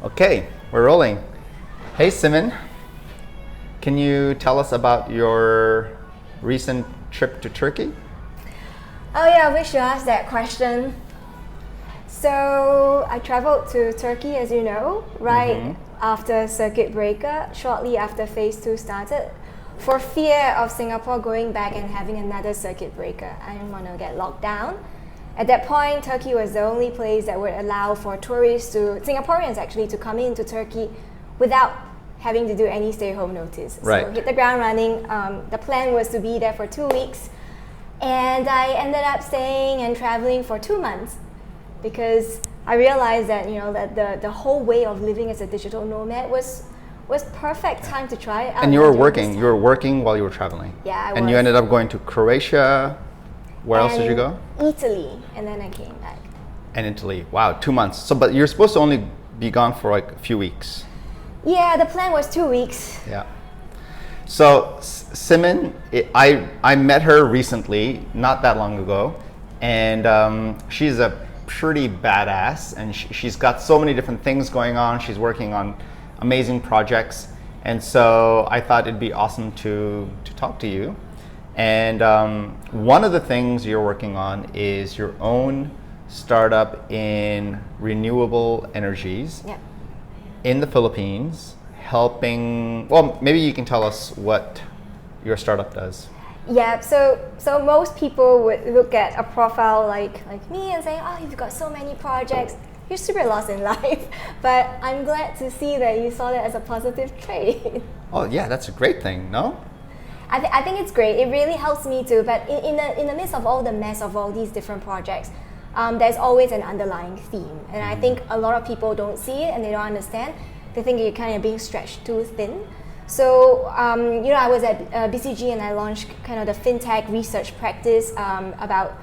Okay, we're rolling. Hey Simin, can you tell us about your recent trip to Turkey? Oh yeah, I wish you asked that question. So I traveled to Turkey, as you know, right after circuit breaker, shortly after phase 2 started, for fear of Singapore going back and having another circuit breaker. I didn't want to get locked down. At that point, Turkey was the only place that would allow for tourists Singaporeans actually, to come into Turkey without having to do any stay-home notice. Right. So hit the ground running. The plan was to be there for 2 weeks, and I ended up staying and traveling for 2 months because I realized that that the whole way of living as a digital nomad was perfect time to try it out. And you were working. You were working while you were traveling. Yeah, I was. And you ended up going to Croatia. Where else did you go? Italy, and then I came back. And Italy. Wow, 2 months. So, but you're supposed to only be gone for like a few weeks. Yeah, the plan was 2 weeks. Yeah. So Simin, I met her recently, not that long ago, and she's a pretty badass, and she's got so many different things going on. She's working on amazing projects, and so I thought it'd be awesome to talk to you. And one of the things you're working on is your own startup in renewable energies in the Philippines, helping, well, maybe you can tell us what your startup does. Yeah, so most people would look at a profile like me and say, oh, you've got so many projects, you're super lost in life. But I'm glad to see that you saw that as a positive trait. Oh yeah, that's a great thing, no? I think it's great. It really helps me too. But in the midst of all the mess of all these different projects, there's always an underlying theme. And I think a lot of people don't see it and they don't understand. They think you're kind of being stretched too thin. So, I was at BCG and I launched kind of the Fintech research practice about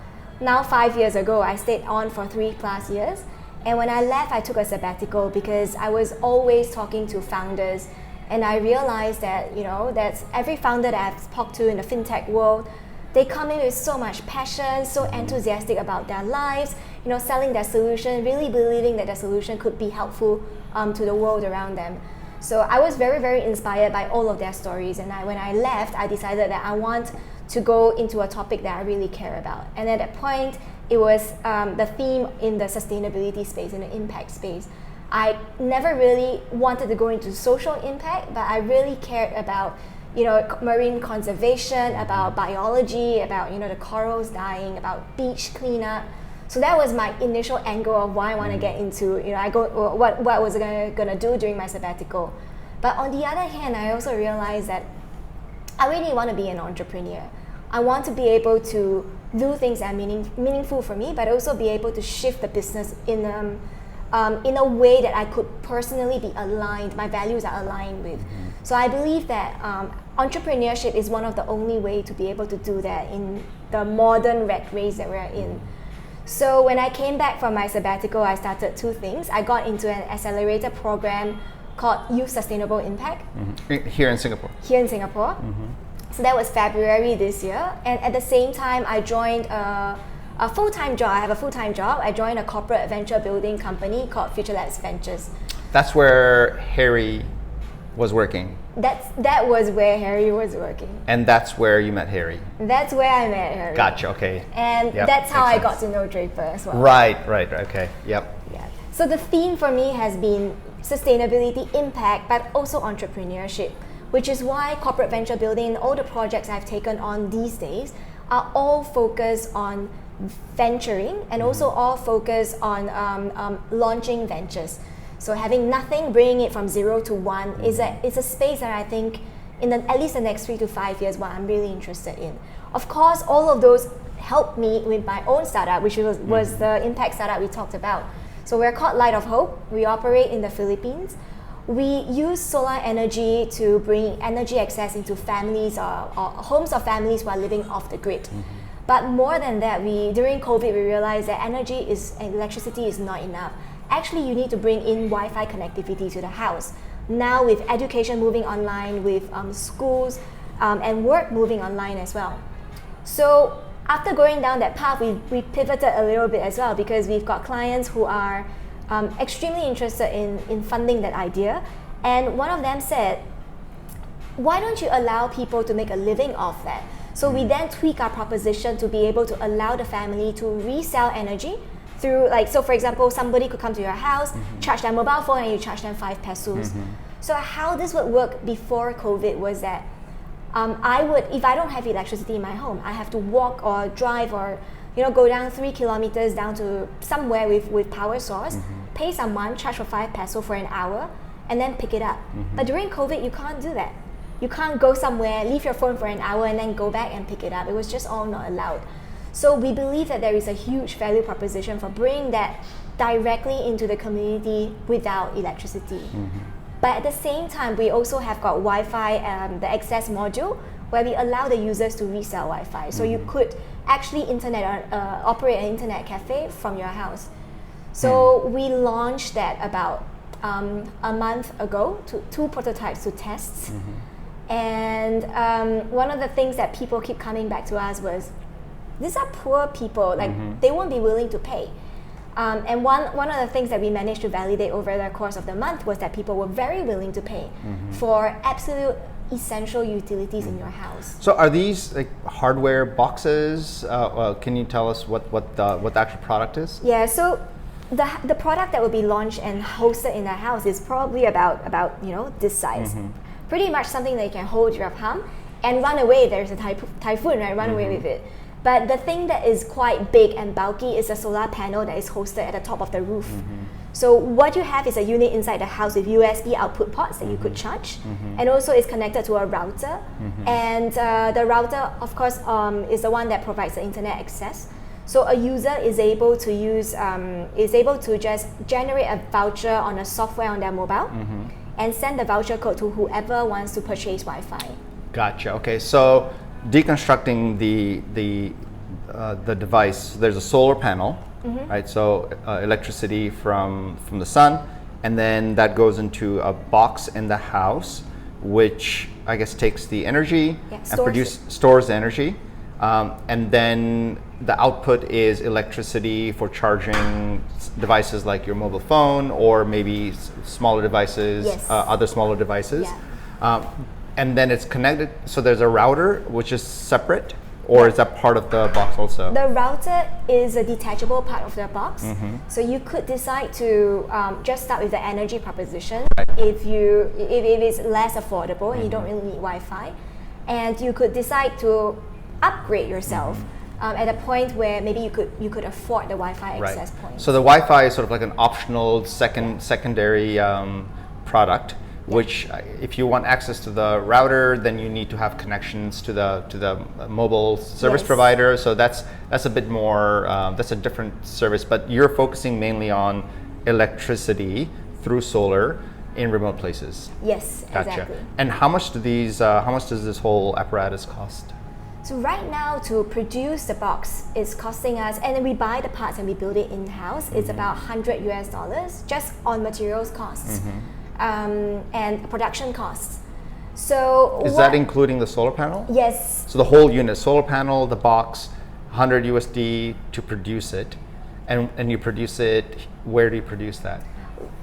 now 5 years ago. I stayed on for 3+ years. And when I left, I took a sabbatical because I was always talking to founders. And I realized that, that's every founder that I've talked to in the fintech world, they come in with so much passion, so enthusiastic about their lives, selling their solution, really believing that their solution could be helpful to the world around them. So I was very, very inspired by all of their stories. And when I left, I decided that I want to go into a topic that I really care about. And at that point, it was the theme in the sustainability space, in the impact space. I never really wanted to go into social impact, but I really cared about, marine conservation, about biology, about, the corals dying, about beach cleanup. So that was my initial angle of why I want to get into, what was I gonna do during my sabbatical. But on the other hand, I also realized that I really want to be an entrepreneur. I want to be able to do things that are meaningful for me, but also be able to shift the business in a way that I could personally be aligned, my values are aligned with. So I believe that entrepreneurship is one of the only way to be able to do that in the modern rat race that we're in. So when I came back from my sabbatical, I started 2 things. I got into an accelerator program called Youth Sustainable Impact. Here in Singapore? Here in Singapore. So that was February this year. And at the same time, I joined a full-time job. I have a full-time job. I joined a corporate venture building company called Future Labs Ventures. That's where Harry was working. That was where Harry was working. And that's where you met Harry. That's where I met Harry. Gotcha, okay. And that's how I got to know Draper as well. Right, okay, yep. Yeah. So the theme for me has been sustainability, impact, but also entrepreneurship, which is why corporate venture building and all the projects I've taken on these days are all focused on venturing and also all focused on launching ventures. So having nothing, bringing it from 0 to 1 is a space that I think in at least the next 3 to 5 years what I'm really interested in. Of course, all of those helped me with my own startup, which was the impact startup we talked about. So we're called Light of Hope. We operate in the Philippines. We use solar energy to bring energy access into families or homes of families who are living off the grid. But more than that, during COVID, we realized that electricity is not enough. Actually, you need to bring in Wi-Fi connectivity to the house. Now with education moving online, with schools and work moving online as well. So after going down that path, we pivoted a little bit as well because we've got clients who are extremely interested in funding that idea. And one of them said, why don't you allow people to make a living off that? So we then tweak our proposition to be able to allow the family to resell energy through, like, so for example, somebody could come to your house, charge their mobile phone, and you charge them 5 pesos. So how this would work before COVID was that if I don't have electricity in my home, I have to walk or drive or go down 3 kilometers down to somewhere with power source, pay someone, charge for 5 peso for an hour, and then pick it up. But during COVID, you can't do that. You can't go somewhere, leave your phone for an hour, and then go back and pick it up. It was just all not allowed. So we believe that there is a huge value proposition for bringing that directly into the community without electricity. But at the same time, we also have got Wi-Fi, the access module, where we allow the users to resell Wi-Fi. So you could actually operate an internet cafe from your house. So we launched that about a month ago, 2 prototypes to tests. And one of the things that people keep coming back to us was, these are poor people, like they won't be willing to pay. And one of the things that we managed to validate over the course of the month was that people were very willing to pay for absolute essential utilities in your house. So are these like hardware boxes? Can you tell us what the actual product is? Yeah, so the product that will be launched and hosted in the house is probably about this size. Pretty much something that you can hold your palm and run away. There's a typhoon, right? Run away with it. But the thing that is quite big and bulky is a solar panel that is hosted at the top of the roof. So what you have is a unit inside the house with USB output ports that you could charge, and also it's connected to a router. And the router, of course, is the one that provides the internet access. So a user is able to just generate a voucher on a software on their mobile, and send the voucher code to whoever wants to purchase Wi-Fi. Gotcha. Okay, so deconstructing the device, there's a solar panel, right? So electricity from the sun, and then that goes into a box in the house, which I guess takes the energy and stores the energy, and then the output is electricity for charging devices like your mobile phone or maybe smaller devices, other smaller devices. And then it's connected, so there's a router which is separate, or is that part of the box also? The router is a detachable part of the box. So you could decide to just start with the energy proposition if it is less affordable and you don't really need Wi-Fi. And you could decide to upgrade yourself at a point where maybe you could afford the Wi-Fi access point. So the Wi-Fi is sort of like an optional secondary product, which if you want access to the router, then you need to have connections to the mobile service provider. So that's a bit more, that's a different service, but you're focusing mainly on electricity through solar in remote places. Yes, Gotcha. Exactly. And how much does this whole apparatus cost? So right now, to produce the box is costing us, and then we buy the parts and we build it in-house, it's about $100 just on materials costs and production costs. So is that including the solar panel? Yes. So the whole unit, solar panel, the box, $100 to produce it, and you produce it. Where do you produce that?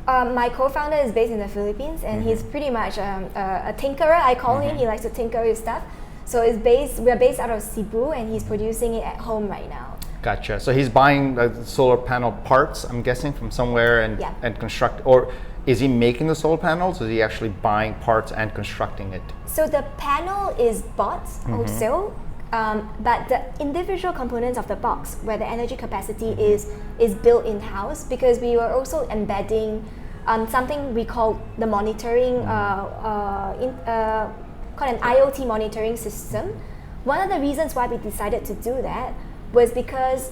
My co-founder is based in the Philippines, and he's pretty much a tinkerer. I call him. He likes to tinker with stuff. So we're based out of Cebu, and he's producing it at home right now. Gotcha. So he's buying the solar panel parts, I'm guessing, from somewhere and construct, or is he making the solar panels, or is he actually buying parts and constructing it? So the panel is bought wholesale, but the individual components of the box, where the energy capacity is built in-house, because we were also embedding something we call the monitoring, called an IoT monitoring system. One of the reasons why we decided to do that was because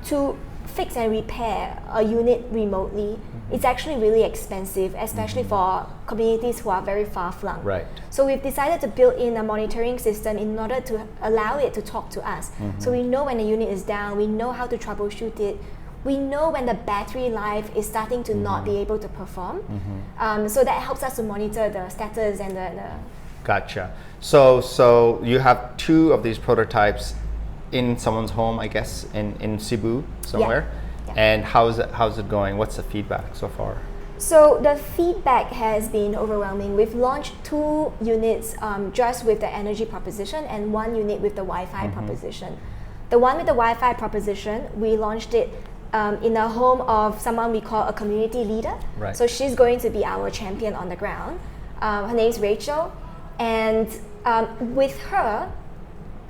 to fix and repair a unit remotely, it's actually really expensive, especially for communities who are very far-flung. Right. So we've decided to build in a monitoring system in order to allow it to talk to us. So we know when the unit is down, we know how to troubleshoot it, we know when the battery life is starting to not be able to perform. So that helps us to monitor the status and the Gotcha. So you have 2 of these prototypes in someone's home, I guess, in Cebu somewhere. Yeah. And how's it going? What's the feedback so far? So the feedback has been overwhelming. We've launched 2 units just with the energy proposition and 1 unit with the Wi-Fi proposition. The one with the Wi-Fi proposition, we launched it in the home of someone we call a community leader. Right. So she's going to be our champion on the ground. Her name is Rachel, and with her,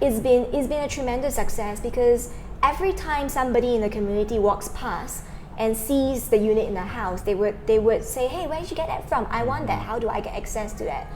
it's been a tremendous success because every time somebody in the community walks past and sees the unit in the house, they would say, hey, where did you get that from? I want that. How do I get access to that?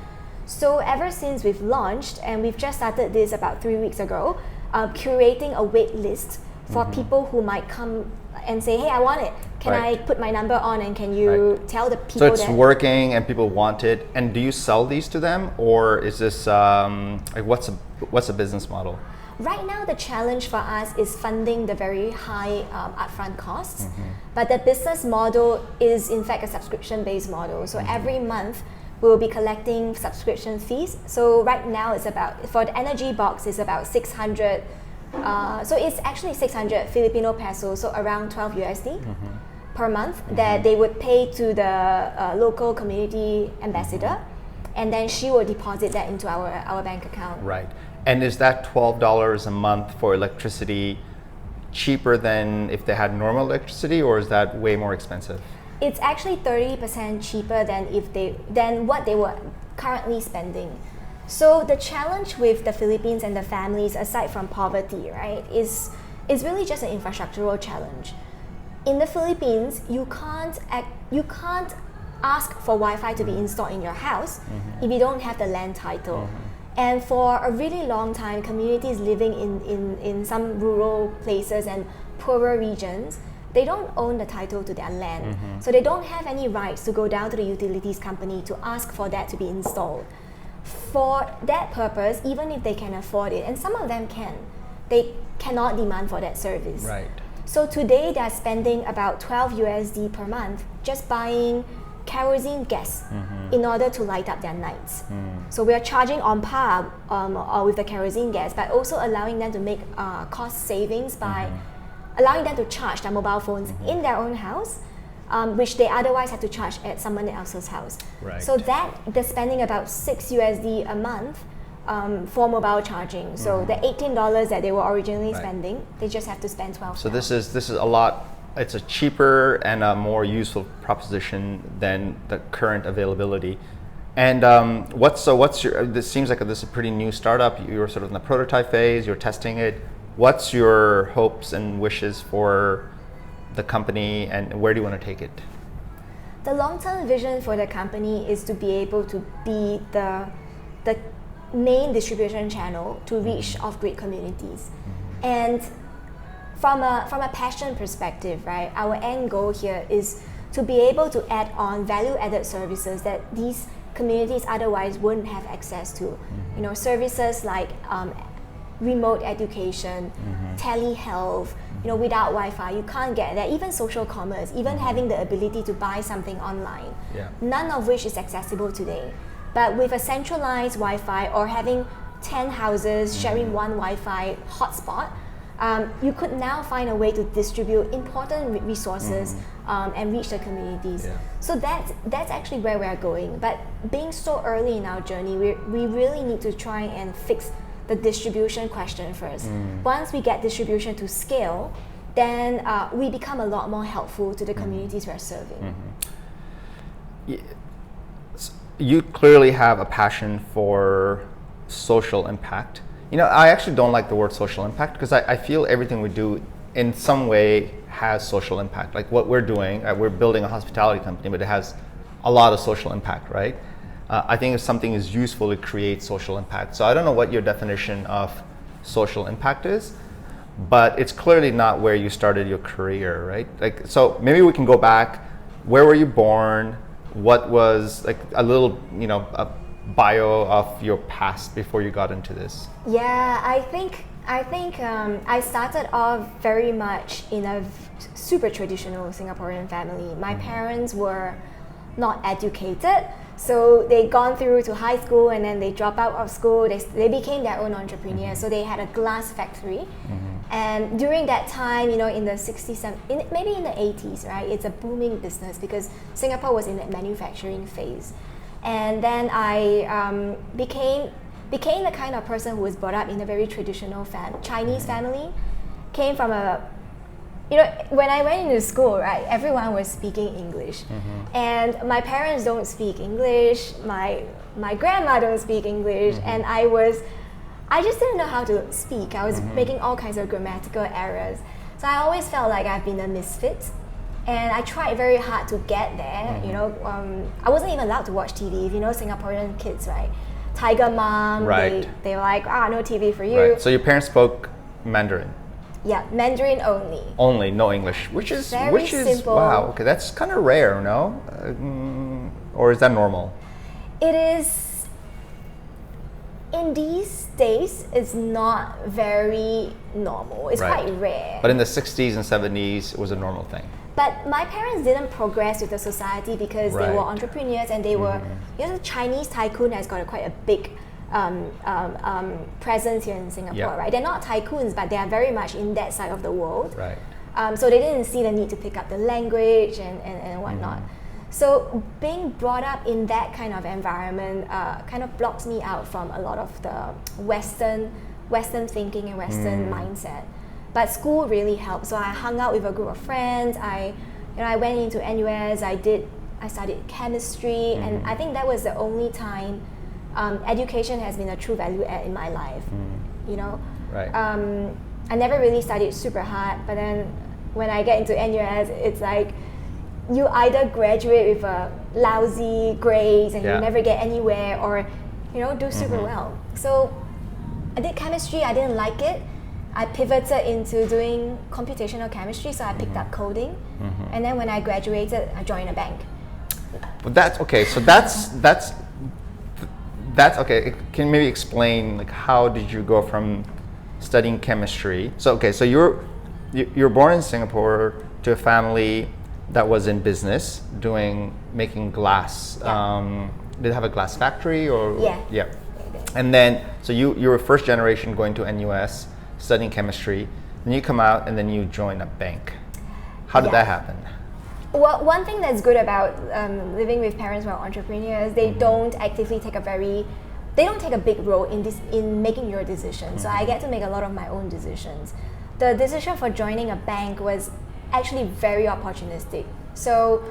So ever since we've launched, and we've just started this about 3 weeks ago, curating a wait list for people who might come and say, hey, I want it. Can I put my number on, and can you tell the people that... So it's working and people want it. And do you sell these to them, or is this, like what's a business model? Right now, the challenge for us is funding the very high upfront costs, but the business model is in fact a subscription-based model. So every month, we'll be collecting subscription fees. So right now, it's about, for the energy box, it's about 600, so it's actually 600 Filipino pesos, so around 12 USD per month that they would pay to the local community ambassador, and then she will deposit that into our bank account. Right. And is that $12 a month for electricity cheaper than if they had normal electricity, or is that way more expensive? It's actually 30% cheaper than what they were currently spending. So the challenge with the Philippines and the families, aside from poverty, right, is really just an infrastructural challenge. In the Philippines, you can't ask for Wi-Fi to be installed in your house if you don't have the land title. And for a really long time, communities living in some rural places and poorer regions, they don't own the title to their land. So they don't have any rights to go down to the utilities company to ask for that to be installed. For that purpose, even if they can afford it, and some of them can, they cannot demand for that service. Right. So today they're spending about 12 USD per month just buying kerosene gas in order to light up their nights. So we are charging on par with the kerosene gas, but also allowing them to make cost savings by allowing them to charge their mobile phones in their own house, which they otherwise have to charge at someone else's house. Right. So that they're spending about 6 USD a month for mobile charging. So the $18 that they were originally spending, they just have to spend 12. So this is a lot. It's a cheaper and a more useful proposition than the current availability. And what's your? This seems like this is a pretty new startup. You're sort of in the prototype phase. You're testing it. What's your hopes and wishes for the company, and where do you want to take it? The long-term vision for the company is to be able to be the main distribution channel to reach off-grid communities. And from a passion perspective, right, our end goal here is to be able to add on value-added services that these communities otherwise wouldn't have access to. You know, services like remote education, telehealth. You know, without Wi-Fi, you can't get that. Even social commerce, even having the ability to buy something online, none of which is accessible today. But with a centralized Wi-Fi or having 10 houses sharing one Wi-Fi hotspot, you could now find a way to distribute important resources and reach the communities. So that's actually where we are going. But being so early in our journey, we really need to try and fix the distribution question first. Once we get distribution to scale, then we become a lot more helpful to the communities we're serving. You clearly have a passion for social impact. You know, I actually don't like the word social impact because I feel everything we do in some way has social impact. Like what we're doing, we're building a hospitality company, but it has a lot of social impact, right? I think if something is useful, it creates social impact. So I don't know what your definition of social impact is, but it's clearly not where you started your career, right? Like, so maybe we can go back. Where were you born? What was like a little, you know, a bio of your past before you got into this? Yeah, I think I started off very much in a super traditional Singaporean family. My parents were not educated. So they gone through to high school and then they drop out of school. They became their own entrepreneurs. So they had a glass factory. And during that time, you know, in the 60s, maybe in the 80s, right? It's a booming business because Singapore was in that manufacturing phase. And then I became the kind of person who was brought up in a very traditional Chinese family. Came from a, you know, when I went into school, right, everyone was speaking English. And my parents don't speak English, my grandma don't speak English, and I just didn't know how to speak. I was making all kinds of grammatical errors. So I always felt like I've been a misfit. And I tried very hard to get there, you know. I wasn't even allowed to watch TV. If you know Singaporean kids, right? Tiger Mom, they were like, no TV for you. Right. So your parents spoke Mandarin? Yeah, Mandarin only. Only, no English, which is simple. Wow. Okay, that's kind of rare, no? Or is that normal? It is. In these days, it's not very normal. It's quite rare. But in the 60s and 70s, it was a normal thing. But my parents didn't progress with the society because they were entrepreneurs and they were. You know, the Chinese tycoon has got quite a big presence here in Singapore, right? They're not tycoons, but they are very much in that side of the world. Right. So they didn't see the need to pick up the language and whatnot. So being brought up in that kind of environment kind of blocks me out from a lot of the Western thinking and Western mindset. But school really helped. So I hung out with a group of friends. I went into NUS. I studied chemistry, and I think that was the only time education has been a true value add in my life. You know, I never really studied super hard, but then when I get into NUS, it's like you either graduate with a lousy grades and you never get anywhere, or you know, do super well. So I did chemistry. I didn't like it. I pivoted into doing computational chemistry, so I picked up coding, and then when I graduated, I joined a bank. But that's okay. So that's okay. Can you maybe explain, like, how did you go from studying chemistry? So so you're born in Singapore to a family that was in business, making glass. Did it have a glass factory or? Yeah. And then so you were first generation going to NUS, studying chemistry. Then you come out and then you join a bank. How did that happen? Well, one thing that's good about living with parents who are entrepreneurs, they don't actively take a big role in making your decisions. So I get to make a lot of my own decisions. The decision for joining a bank was actually very opportunistic. So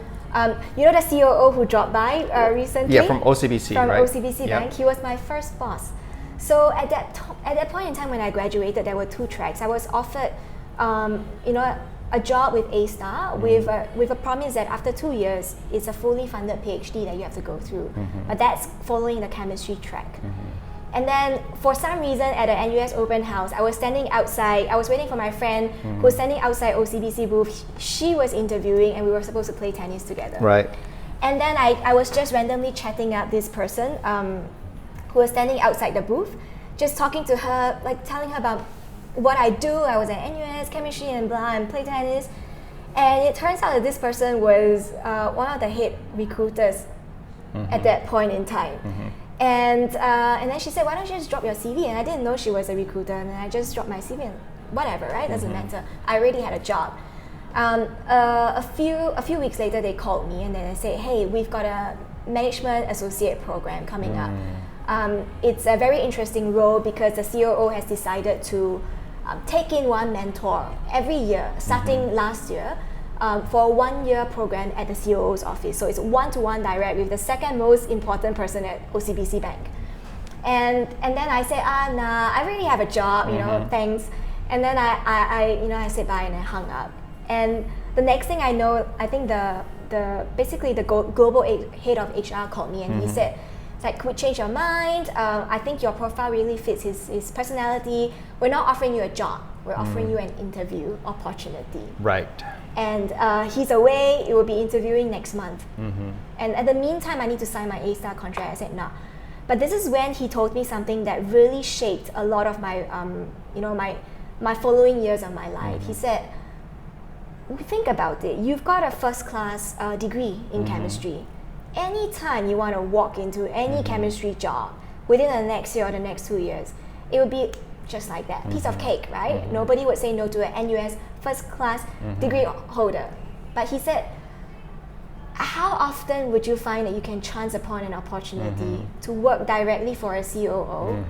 you know the COO who dropped by recently? Yeah, from OCBC, from right? OCBC Bank. He was my first boss. So at that point in time when I graduated, there were two tracks. I was offered, a job with A-Star with a promise that after 2 years, it's a fully funded PhD that you have to go through. But that's following the chemistry track. And then for some reason at the NUS open house, I was standing outside. I was waiting for my friend who was standing outside OCBC booth. She was interviewing and we were supposed to play tennis together. Right. And then I was just randomly chatting up this person who was standing outside the booth, just talking to her, like telling her about what I do. I was at NUS, chemistry and blah, and play tennis. And it turns out that this person was one of the head recruiters at that point in time. And then she said, why don't you just drop your CV? And I didn't know she was a recruiter, and I just dropped my CV and whatever, right? Doesn't matter. I already had a job. A few weeks later, they called me and then they said, hey, we've got a management associate program coming up. It's a very interesting role because the COO has decided to take in one mentor every year, starting last year, for a 1 year program at the COO's office. So it's one-to-one direct with the second most important person at OCBC Bank. And then I said, nah, I already have a job, you know, thanks. And then I said bye and I hung up. And the next thing I know, I think the global head of HR called me and he said, it's like, could change your mind. I think your profile really fits his personality. We're not offering you a job. We're offering you an interview opportunity. Right. And he's away. He will be interviewing next month. And at the meantime, I need to sign my A-Star contract. I said, nah. But this is when he told me something that really shaped a lot of my, my following years of my life. He said, think about it. You've got a first-class degree in chemistry. anytime you want to walk into any chemistry job within the next year or the next 2 years, it would be just like that, piece of cake, right? Nobody would say no to an NUS first class degree holder. But he said, how often would you find that you can chance upon an opportunity to work directly for a COO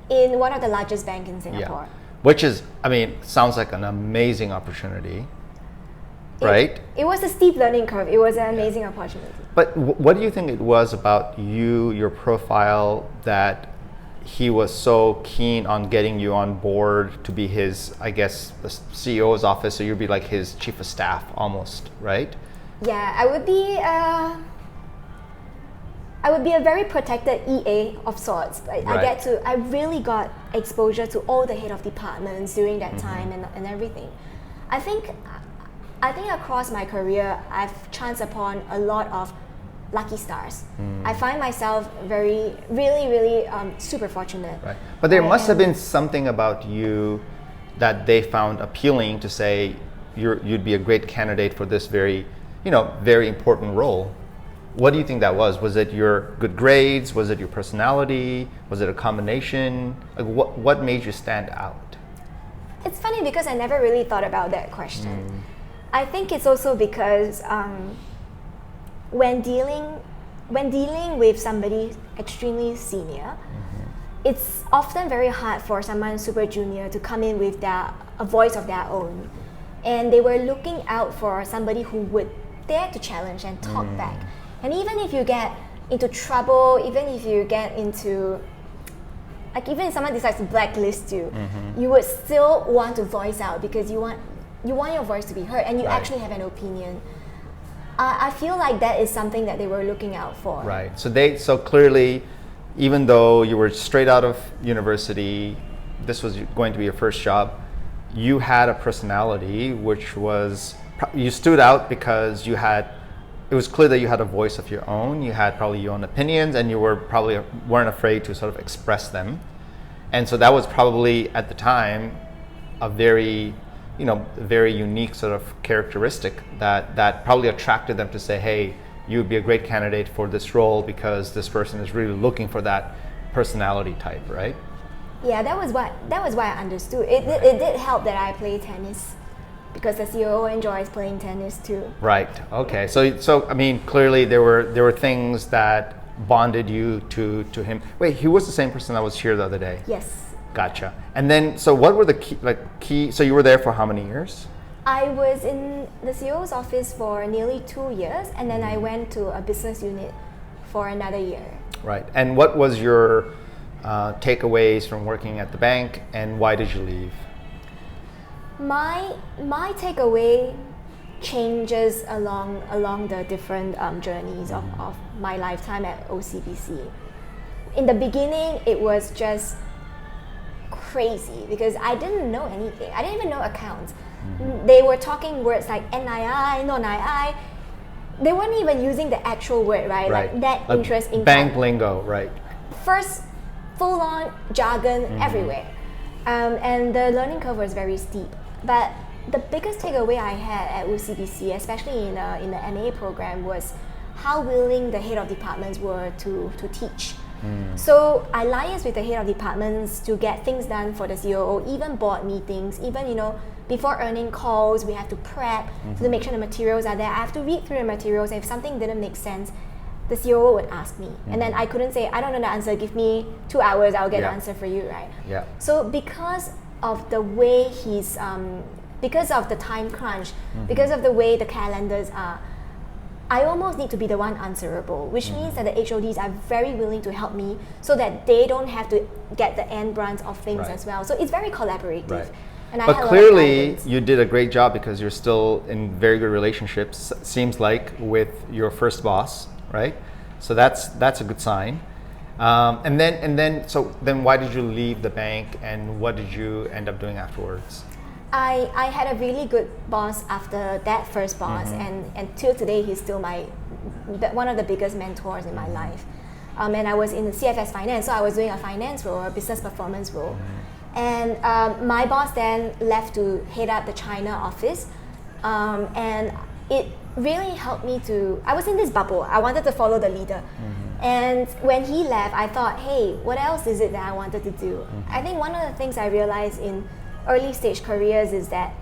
in one of the largest banks in Singapore? Yeah. Which is, I mean, sounds like an amazing opportunity, right? It was a steep learning curve. It was an amazing opportunity. But what do you think it was about you, your profile, that he was so keen on getting you on board to be his, I guess, the CEO's office, so you'd be like his chief of staff almost, right? Yeah, I would be a very protected EA of sorts. I really got exposure to all the head of departments during that time and everything. I think across my career, I've chanced upon a lot of lucky stars. I find myself really super fortunate. Right. But there must have been something about you that they found appealing to say you'd be a great candidate for this very important role. What do you think that was? Was it your good grades? Was it your personality? Was it a combination? Like what made you stand out? It's funny because I never really thought about that question. I think it's also because when dealing with somebody extremely senior, it's often very hard for someone super junior to come in with a voice of their own. And they were looking out for somebody who would dare to challenge and talk back. And even if you get into trouble, even if you get into, like even if someone decides to blacklist you, you would still want to voice out because you want your voice to be heard and you actually have an opinion. I feel like that is something that they were looking out for. Right. So clearly, even though you were straight out of university, this was going to be your first job, you had a personality which was, you stood out because it was clear that you had a voice of your own, you had probably your own opinions, and you weren't afraid to sort of express them. And so that was probably, at the time, a very unique sort of characteristic that probably attracted them to say, hey, you would be a great candidate for this role because this person is really looking for that personality type, right? Yeah, that was what I understood. It did help that I play tennis because the COO enjoys playing tennis too. Right. Okay. So I mean, clearly there were things that bonded you to him. Wait, he was the same person that was here the other day? Yes. Gotcha. And then, so what were the key? So you were there for how many years? I was in the CEO's office for nearly 2 years, and then I went to a business unit for another year. Right. And what was your takeaways from working at the bank, and why did you leave? My takeaway changes along the different journeys of my lifetime at OCBC. In the beginning, it was just crazy because I didn't know anything. I didn't even know accounts. They were talking words like NII, non-II. They weren't even using the actual word, right? Like net interest income. Bank lingo, right? First, full-on jargon everywhere. And the learning curve was very steep. But the biggest takeaway I had at OCBC, especially in the MA program, was how willing the head of departments were to teach. So I liaised with the head of departments to get things done for the COO, even board meetings, even before earning calls, we have to prep to make sure the materials are there. I have to read through the materials, and if something didn't make sense, the COO would ask me. And then I couldn't say, I don't know the answer, give me 2 hours, I'll get the answer for you, right? Yeah. So because of the way because of the time crunch, because of the way the calendars are, I almost need to be the one answerable, which means that the HODs are very willing to help me so that they don't have to get the end brunt of things as well. So it's very collaborative. Right. And but clearly you did a great job because you're still in very good relationships, seems like, with your first boss, right? So that's a good sign. And then why did you leave the bank, and what did you end up doing afterwards? I had a really good boss after that first boss, and till today he's still one of the biggest mentors in my life. And I was in the CFS finance, so I was doing a finance role, a business performance role. And my boss then left to head up the China office, and it really helped me to, I was in this bubble. I wanted to follow the leader. And when he left, I thought, hey, what else is it that I wanted to do? I think one of the things I realized in early stage careers is that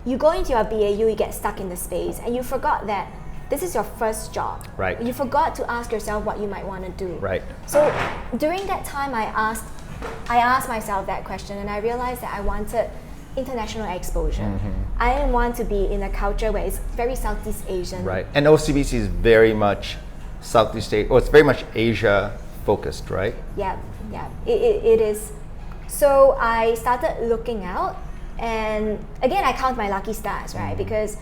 you go into your BAU, you get stuck in the space, and you forgot that this is your first job. Right. You forgot to ask yourself what you might want to do. Right. So during that time, I asked myself that question, and I realized that I wanted international exposure. I didn't want to be in a culture where it's very Southeast Asian. Right. And OCBC is very much Southeast Asia, or it's very much Asia focused, right? Yeah, it is. So I started looking out, and again, I count my lucky stars, right? Because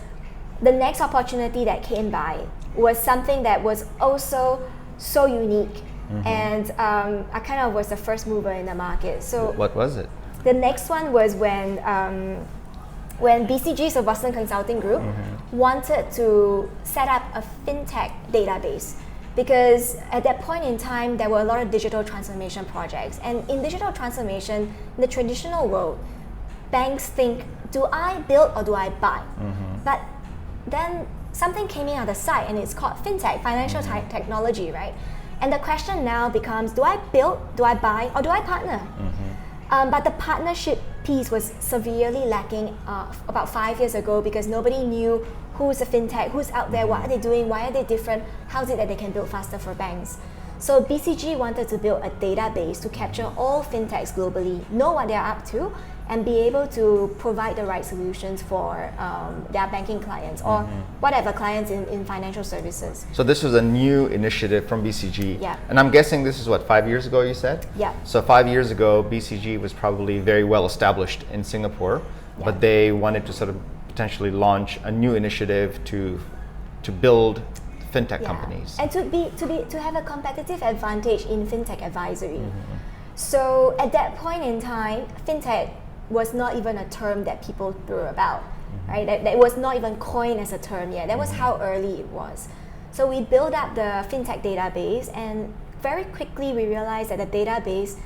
the next opportunity that came by was something that was also so unique, and I kind of was the first mover in the market. So what was it? the next one was when BCG, so Boston Consulting Group, wanted to set up a fintech database. Because at that point in time, there were a lot of digital transformation projects. And in digital transformation, in the traditional world, banks think, do I build or do I buy? But then something came in on the side, and it's called fintech, financial technology, right? And the question now becomes, do I build, do I buy, or do I partner? But the partnership piece was severely lacking about 5 years ago, because nobody knew who's a fintech, who's out there, what are they doing, why are they different, how is it that they can build faster for banks. So BCG wanted to build a database to capture all fintechs globally, know what they're up to, and be able to provide the right solutions for their banking clients or whatever clients in financial services. So this was a new initiative from BCG. Yeah. And I'm guessing this is what, 5 years ago you said? Yeah. So 5 years ago, BCG was probably very well established in Singapore, but they wanted to sort of potentially launch a new initiative to build fintech companies. And to have a competitive advantage in fintech advisory. So at that point in time, fintech was not even a term that people threw about, right? That was not even coined as a term yet. That was how early it was. So we built up the fintech database, and very quickly we realized that the database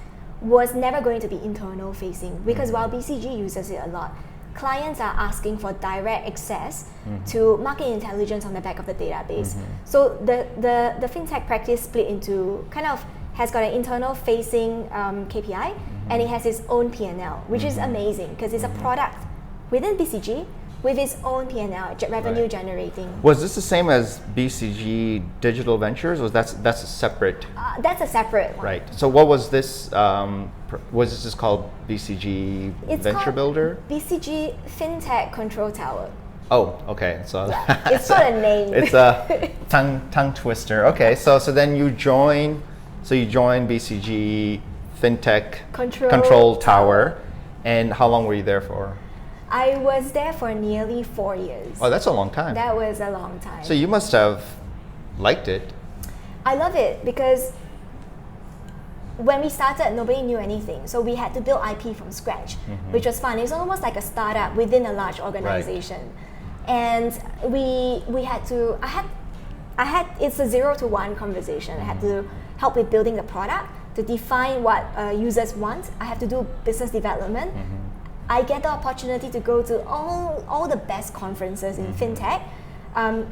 was never going to be internal facing, because while BCG uses it a lot, clients are asking for direct access to market intelligence on the back of the database. So the fintech practice split into kind of has got an internal facing KPI, and it has its own P&L, which is amazing because it's a product within BCG with its own P&L, revenue generating. Was this the same as BCG Digital Ventures, or that's a separate? That's a separate one. Right. So what was this? Was this just called BCG It's Venture called Builder? BCG FinTech Control Tower. Oh, okay. So It's got a name. It's a tongue twister. Okay. So then you join BCG FinTech Control Tower, and how long were you there for? I was there for nearly 4 years. Oh, that's a long time. That was a long time. So you must have liked it. I love it because when we started, nobody knew anything. So we had to build IP from scratch, which was fun. It was almost like a startup within a large organization. And we had to, it's a 0 to 1 conversation. I had to help with building the product, to define what users want. I have to do business development. I get the opportunity to go to all the best conferences in fintech,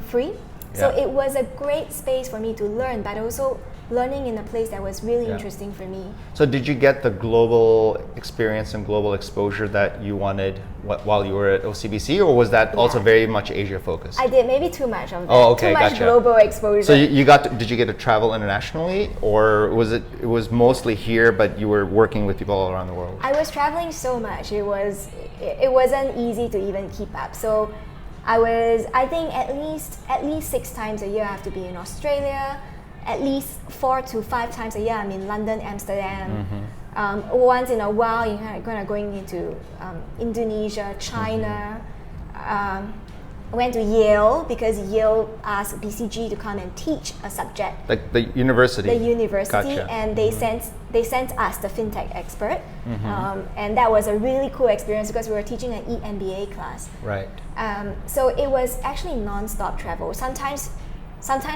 free. So it was a great space for me to learn, but also learning in a place that was really interesting for me. So did you get the global experience and global exposure that you wanted while you were at OCBC, or was that also very much Asia focused? I did maybe too much of that. Oh, okay, too much gotcha. global exposure. So did you get to travel internationally, or was it was mostly here, but you were working with people all around the world? I was traveling so much. It wasn't easy to even keep up. So I think at least 6 times a year I have to be in Australia. At least 4 to 5 times a year I'm in London, Amsterdam. Once in a while you're kind of going into Indonesia, China. Went to Yale because Yale asked BCG to come and teach a subject. Like the university? The university, Gotcha. and they sent us the fintech expert. And that was a really cool experience because we were teaching an eMBA class. Right. So it was actually non-stop travel. Sometimes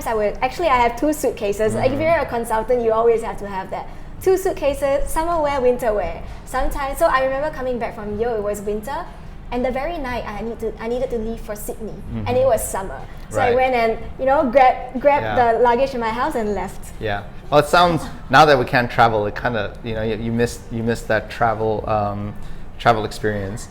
I have 2 suitcases. Like if you're a consultant, you always have to have that. 2 suitcases, summer wear, winter wear. Sometimes, so I remember coming back from Yale, it was winter. And the very night I needed to leave for Sydney, and it was summer. So I Right. went and grabbed Yeah. the luggage in my house and left. Yeah. Well, it sounds, now that we can't travel, it kind of, you miss that travel experience.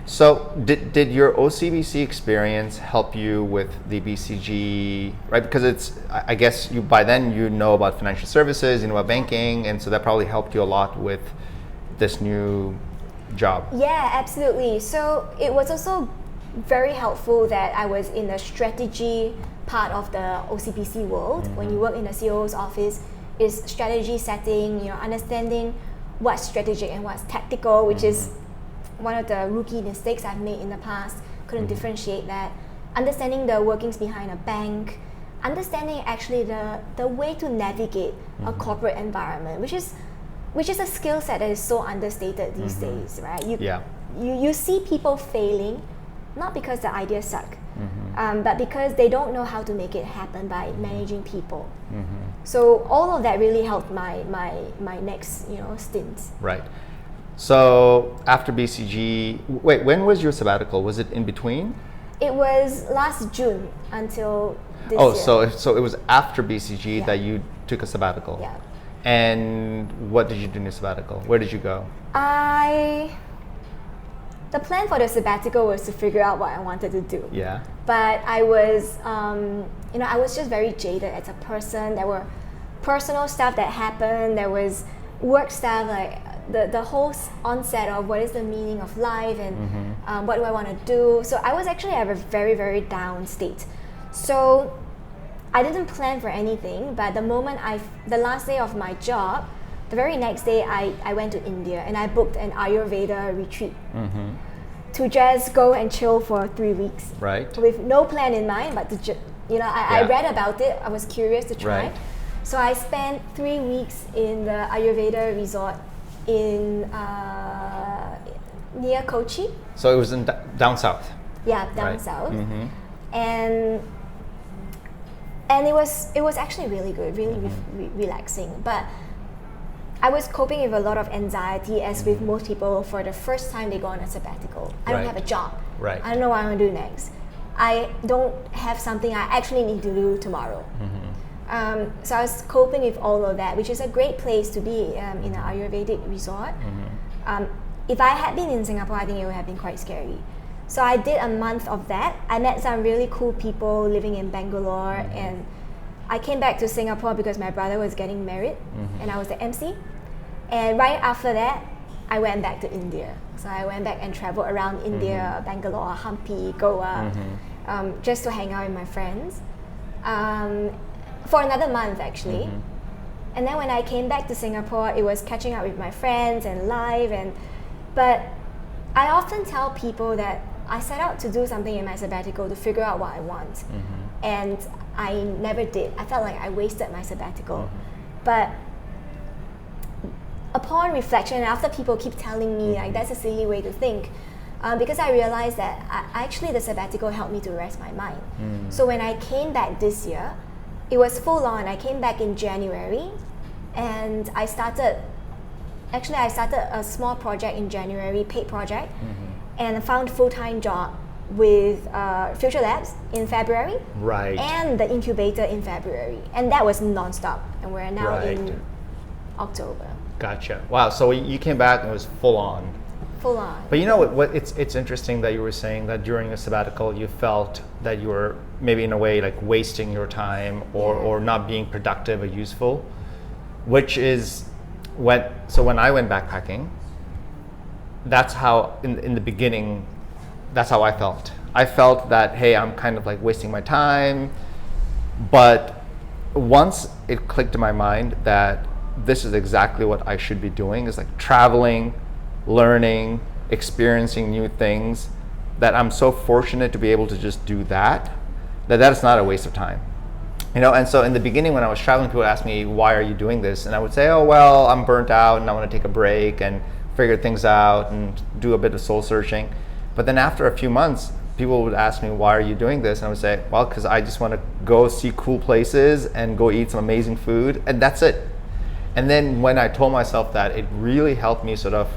So did your OCBC experience help you with the BCG, right? Because I guess by then you know about financial services, you know about banking, and so that probably helped you a lot with this new job. Yeah, absolutely. So it was also very helpful that I was in the strategy part of the OCBC world. When you work in the COO's office, is strategy setting, understanding what's strategic and what's tactical, which is one of the rookie mistakes I've made in the past. Couldn't differentiate that. Understanding the workings behind a bank, understanding actually the way to navigate a corporate environment, which is a skill set that is so understated these days, right? You see people failing, not because the ideas suck, but because they don't know how to make it happen by managing people. So all of that really helped my next stint. Right. So after BCG, wait, when was your sabbatical? Was it in between? It was last June until this Oh, year. so it was after BCG Yeah. that you took a sabbatical. Yeah. And what did you do in your sabbatical? Where did you go? The plan for the sabbatical was to figure out what I wanted to do. Yeah. But I was, I was just very jaded as a person. There were personal stuff that happened. There was work stuff, like the whole onset of what is the meaning of life and what do I want to do. So I was actually at a very, very down state. So I didn't plan for anything, but the last day of my job, the very next day I went to India and I booked an Ayurveda retreat to just go and chill for 3 weeks. Right. With no plan in mind, but I read about it, I was curious to try. Right. So I spent 3 weeks in the Ayurveda resort in near Kochi. So it was in down south. Yeah, down Right. south. And it was actually really good, really relaxing. But I was coping with a lot of anxiety, as with most people, for the first time they go on a sabbatical. I don't Right. have a job. Right. I don't know what I'm gonna do next. I don't have something I actually need to do tomorrow. So I was coping with all of that, which is a great place to be in an Ayurvedic resort. If I had been in Singapore, I think it would have been quite scary. So I did a month of that. I met some really cool people living in Bangalore, and I came back to Singapore because my brother was getting married, and I was the MC. And right after that, I went back to India. So I went back and traveled around India, Bangalore, Hampi, Goa, just to hang out with my friends. For another month, actually. And then when I came back to Singapore, it was catching up with my friends and live. But I often tell people that I set out to do something in my sabbatical to figure out what I want. And I never did. I felt like I wasted my sabbatical. But upon reflection, after people keep telling me like that's a silly way to think, because I realized that actually the sabbatical helped me to rest my mind. So when I came back this year, it was full on. I came back in January, and I started a small project in January, paid project, and I found a full-time job with Future Labs in February, Right. and the incubator in February, and that was non-stop, and we're now Right. in October. Gotcha. Wow. So you came back and it was full on. Full on. But you know what? It's interesting that you were saying that during a sabbatical you felt that you were maybe in a way like wasting your time or not being productive or useful, which is when I went backpacking, that's how in the beginning, that's how I felt. I felt that, hey, I'm kind of like wasting my time, but once it clicked in my mind that this is exactly what I should be doing, is like traveling, learning, experiencing new things, that I'm so fortunate to be able to just do that is not a waste of time. And so in the beginning when I was traveling, people would ask me, why are you doing this? And I would say, oh, well, I'm burnt out and I want to take a break and figure things out and do a bit of soul searching. But then after a few months, people would ask me, why are you doing this? And I would say, well, because I just want to go see cool places and go eat some amazing food, and that's it. And then when I told myself that, it really helped me sort of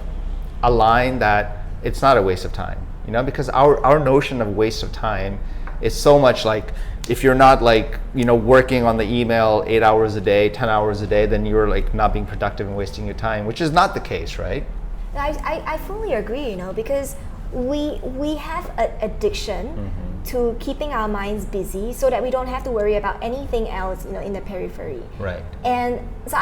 align that it's not a waste of time. because our notion of waste of time is so much like, if you're not like, working on the email 8 hours a day, 10 hours a day, then you're like not being productive and wasting your time, which is not the case, right? I fully agree, because we have an addiction to keeping our minds busy so that we don't have to worry about anything else, in the periphery. Right. And so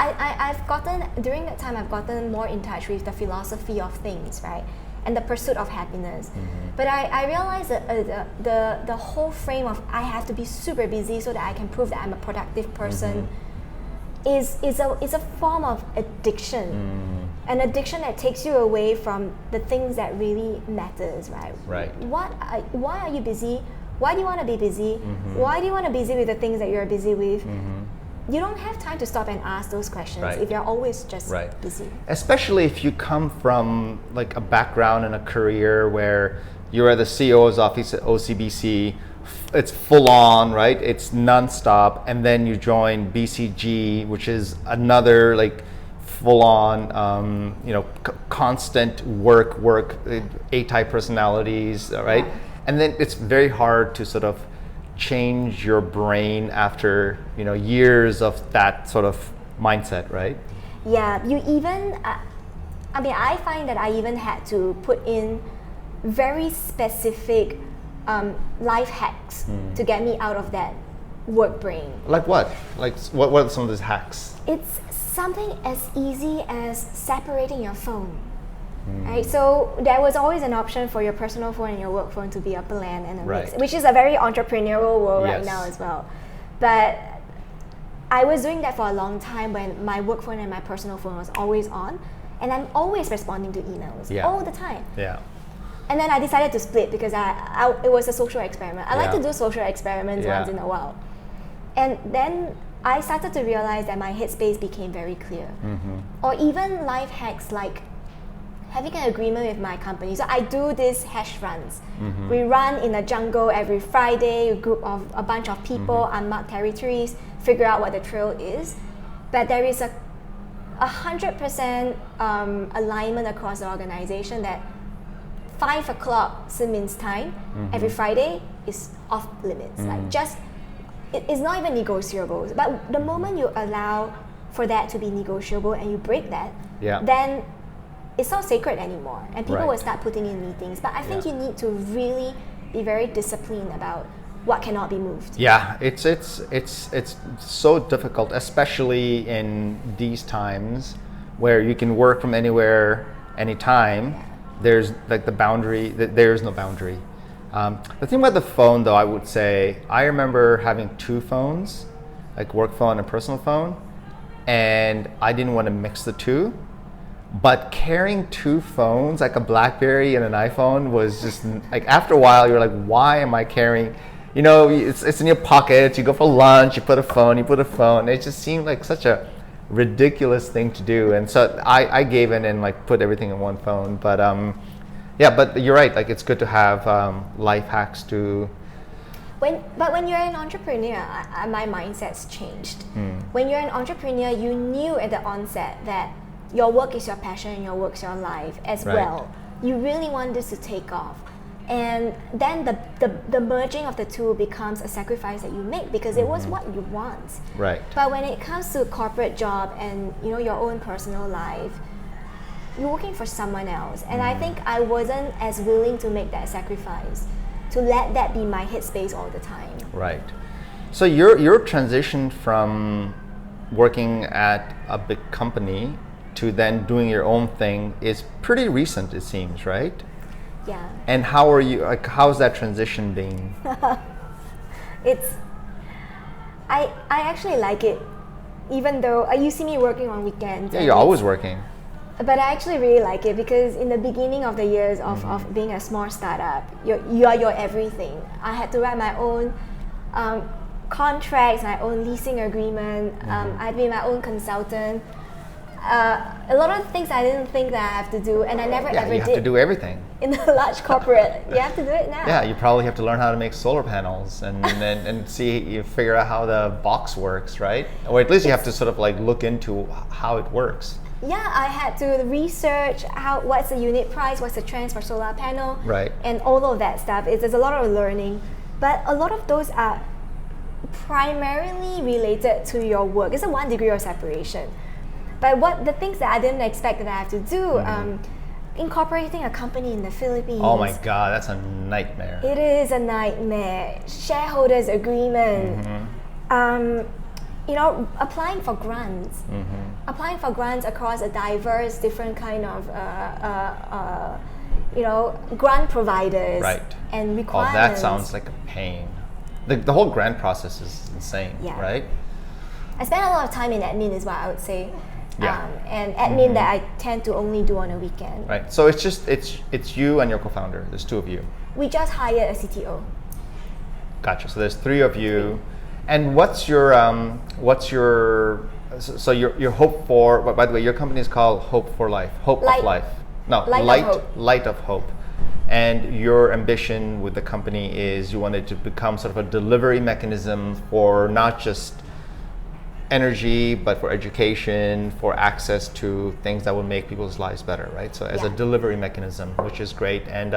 during that time, I've gotten more in touch with the philosophy of things, right? And the pursuit of happiness. But I realized that the whole frame of I have to be super busy so that I can prove that I'm a productive person is a form of addiction. An addiction that takes you away from the things that really matters, right? Right. Why are you busy? Why do you want to be busy? Why do you want to be busy with the things that you're busy with? You don't have time to stop and ask those questions if you're always just busy. Especially if you come from like a background and a career where you're at the COO's office at OCBC, it's full on, right? It's nonstop, and then you join BCG, which is another like full on, constant work, A-type personalities, right? And then it's very hard to sort of change your brain after years of that sort of mindset, right? Yeah, you even I find that I even had to put in very specific life hacks to get me out of that work brain. Like what? Like what are some of those hacks? It's something as easy as separating your phone. Right, so there was always an option for your personal phone and your work phone to be a blend and a mix, which is a very entrepreneurial world right now as well. But I was doing that for a long time when my work phone and my personal phone was always on, and I'm always responding to emails all the time. Yeah. And then I decided to split because it was a social experiment. I like to do social experiments once in a while. And then I started to realize that my headspace became very clear. Or even life hacks like having an agreement with my company. So I do these hash runs. We run in the jungle every Friday, a bunch of people, unmarked territories, figure out what the trail is. But there is a 100% alignment across the organization that 5 o'clock Simin's time every Friday is off limits. Like it's not even negotiable. But the moment you allow for that to be negotiable and you break that, then it's not sacred anymore, and people will start putting in meetings. But I think you need to really be very disciplined about what cannot be moved. Yeah, it's so difficult, especially in these times where you can work from anywhere, anytime. There's like the boundary. There is no boundary. The thing about the phone, though, I would say, I remember having 2 phones, like work phone and personal phone, and I didn't want to mix the two. But carrying 2 phones, like a BlackBerry and an iPhone, was just like, after a while, you're like, why am I carrying? It's in your pocket. You go for lunch, you put a phone. It just seemed like such a ridiculous thing to do, and so I gave in and like put everything in one phone. But but you're right. Like, it's good to have life hacks to. When you're an entrepreneur, my mindset's changed. When you're an entrepreneur, you knew at the onset that your work is your passion and your work's your life as well. You really want this to take off. And then the merging of the two becomes a sacrifice that you make because it was what you want. Right. But when it comes to corporate job and your own personal life, you're working for someone else. And I think I wasn't as willing to make that sacrifice, to let that be my headspace all the time. Right. So your transition from working at a big company to then doing your own thing is pretty recent, it seems, right? Yeah. And how are you? Like, how's that transition been? I actually like it, even though you see me working on weekends. Yeah, you're always working. But I actually really like it because in the beginning of the years of being a small startup, you are your everything. I had to write my own contracts, my own leasing agreement. I had to be my own consultant. A lot of things I didn't think that I have to do, and I never ever did. You have to do everything. In a large corporate, you have to do it now. Yeah, you probably have to learn how to make solar panels and figure out how the box works, right? Or at least you have to sort of like look into how it works. Yeah, I had to research what's the unit price, what's the trends for solar panel, Right. and all of that stuff. There's a lot of learning, but a lot of those are primarily related to your work. It's a 1 degree of separation. But the things that I didn't expect that I have to do, incorporating a company in the Philippines. Oh my God, that's a nightmare. It is a nightmare. Shareholders agreement. Applying for grants. Applying for grants across a diverse, different kind of, grant providers. Right. And Oh, requirements. that sounds like a pain. The whole grant process is insane, Yeah. right? I spent a lot of time in admin is what I would say. Yeah. And admin that I tend to only do on a weekend. Right. So it's you and your co-founder. There's 2 of you. We just hired a CTO. Gotcha. So there's 3 of you. And what's your so your hope for? By the way, your company is called Hope for Life. Hope Light- of Life. No, Light of Hope. Light of Hope. And your ambition with the company is you wanted to become sort of a delivery mechanism for not just energy, but for education, for access to things that will make people's lives better, right? So as a Yeah. delivery mechanism, which is great. And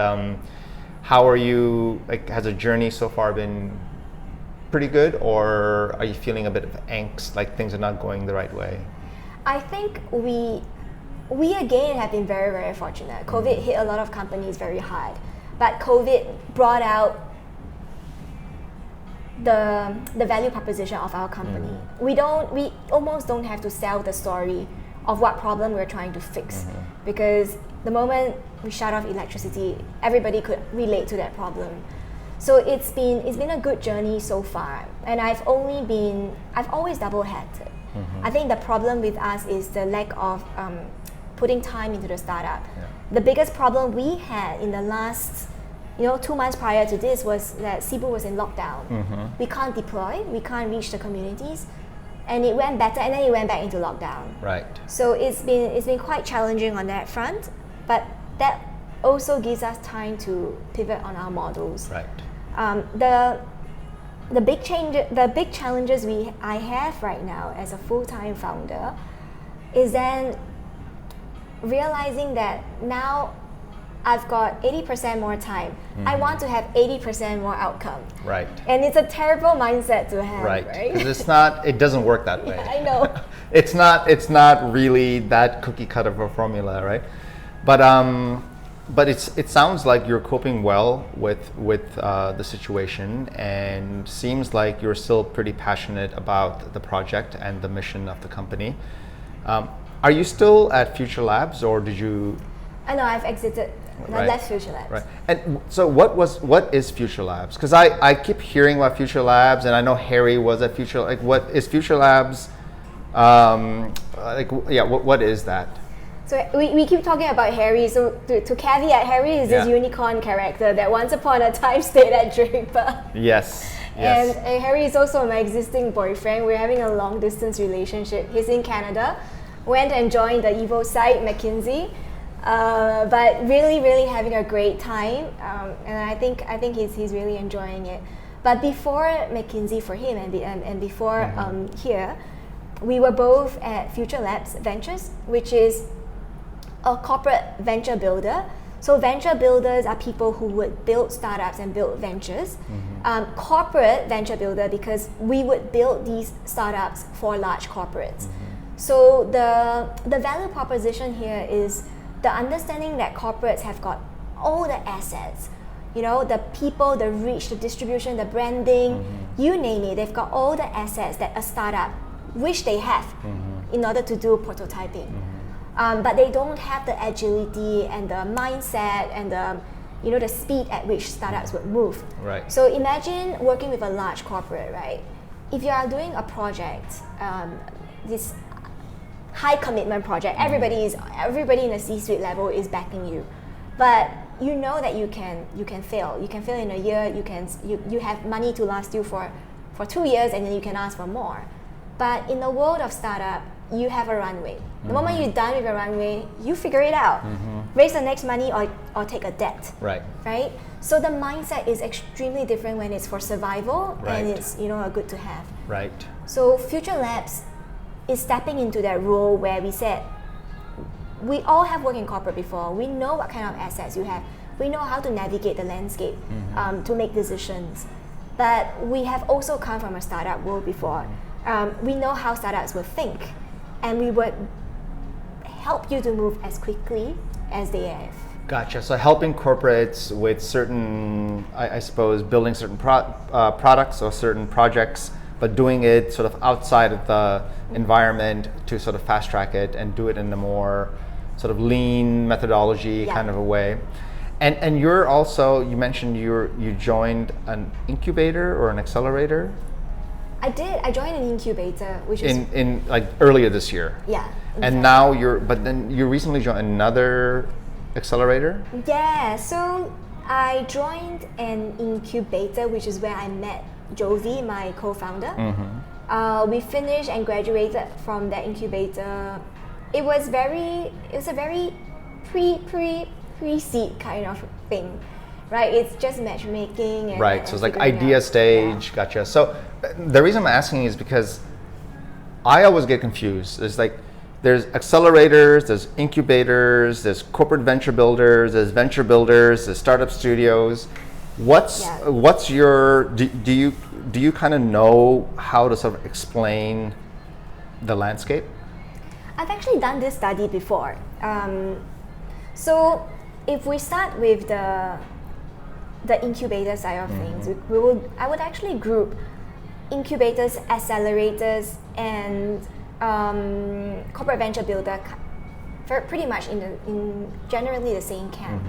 how are you, has the journey so far been pretty good, or are you feeling a bit of angst, like things are not going the right way? I think we again have been very, very fortunate. COVID hit a lot of companies very hard, but COVID brought out the value proposition of our company. We almost don't have to sell the story of what problem we're trying to fix, because the moment we shut off electricity, everybody could relate to that problem. So it's been a good journey so far, and I've always double-hatted. I think the problem with us is the lack of putting time into the startup. Yeah. The biggest problem we had in the last 2 months prior to this was that Cebu was in lockdown. We can't deploy, we can't reach the communities, and it went better, and then it went back into lockdown. Right. So it's been quite challenging on that front, but that also gives us time to pivot on our models. Right. The big challenges I have right now as a full-time founder is then realizing that now I've got 80% more time. I want to have 80% more outcome. Right. And it's a terrible mindset to have, Right. right? 'Cause it doesn't work that way. Yeah, I know. It's not really that cookie cutter of a formula, right? But it sounds like you're coping well with the situation, and seems like you're still pretty passionate about the project and the mission of the company. Are you still at Future Labs, or did you? I know I've exited. I Right. left Future Labs. Right. And so what is Future Labs? Because I keep hearing about Future Labs, and I know Harry was at Future. Like, what is Future Labs? What is that? So we keep talking about Harry. So to caveat, Harry is this Yeah. unicorn character that once upon a time stayed at Draper. Yes. And Yes. Harry is also my existing boyfriend. We're having a long distance relationship. He's in Canada. Went and joined the evil side, McKinsey. But really, really having a great time. And I think he's really enjoying it. But before McKinsey for him and before here, we were both at Future Labs Ventures, which is a corporate venture builder. So venture builders are people who would build startups and build ventures. Corporate venture builder, because we would build these startups for large corporates. So the value proposition here is the understanding that corporates have got all the assets, the people, the reach, the distribution, the branding, you name it. They've got all the assets that a startup wish they have in order to do prototyping. But they don't have the agility and the mindset and the speed at which startups would move. Right. So imagine working with a large corporate, right? If you are doing a project, this high commitment project, everybody in the C-suite level is backing you, but you know that you can fail. You can fail in a year. You have money to last you for 2 years, and then you can ask for more. But in the world of startup, you have a runway. The moment you're done with your runway, you figure it out. Raise the next money or take a debt. Right. Right? So the mindset is extremely different when it's for survival, Right. and it's a good to have. Right. So Future Labs is stepping into that role where we said, we all have worked in corporate before. We know what kind of assets you have. We know how to navigate the landscape to make decisions. But we have also come from a startup world before. We know how startups will think, and we would help you to move as quickly as they have. Gotcha. So helping corporates with certain, I suppose, building certain products or certain projects, but doing it sort of outside of the environment to sort of fast track it and do it in a more sort of lean methodology kind of a way. And you're also, you mentioned you joined an incubator or an accelerator? I did. I joined an incubator, which is in like earlier this year. Yeah. And now but then you recently joined another accelerator? Yeah. So I joined an incubator, which is where I met Jovi, my co-founder. We finished and graduated from that incubator. It was a very pre-seed kind of thing, right? It's just matchmaking. And, right, so it's like idea stage, gotcha. So the reason I'm asking is because I always get confused. It's like there's accelerators, there's incubators, there's corporate venture builders, there's startup studios. What's your, do you kind of know how to sort of explain the landscape? I've actually done this study before. So if we start with the incubator side of things, I would actually group incubators, accelerators, and corporate venture builder pretty much in generally the same camp.